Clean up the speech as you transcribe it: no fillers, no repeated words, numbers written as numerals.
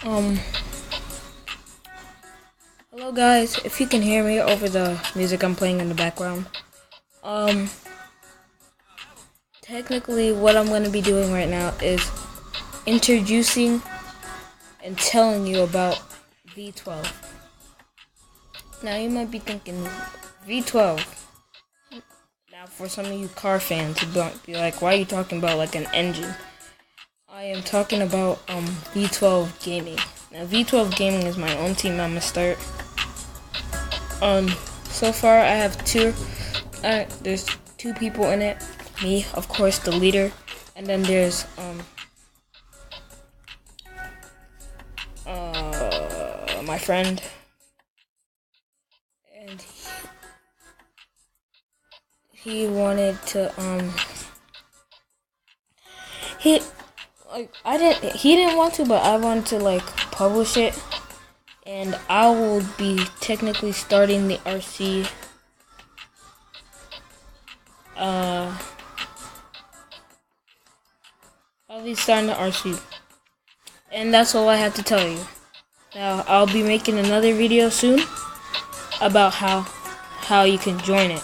Um, Hello guys, if you can hear me over the music I'm playing in the background. Technically what I'm going to be doing right now is introducing and telling you about V12. Now you might be thinking, V12? Now for some of you car fans who don't be like, why are you talking about like an engine? I am talking about V12 Gaming. Now V12 Gaming is my own team I'm gonna start. So far I have there's two people in it. Me, of course, the leader, and then there's my friend, and he wanted to he didn't want to, but I wanted to like publish it, and I will be technically starting the RC. I'll be starting the RC, and that's all I have to tell you. Now I'll be making another video soon about how you can join it.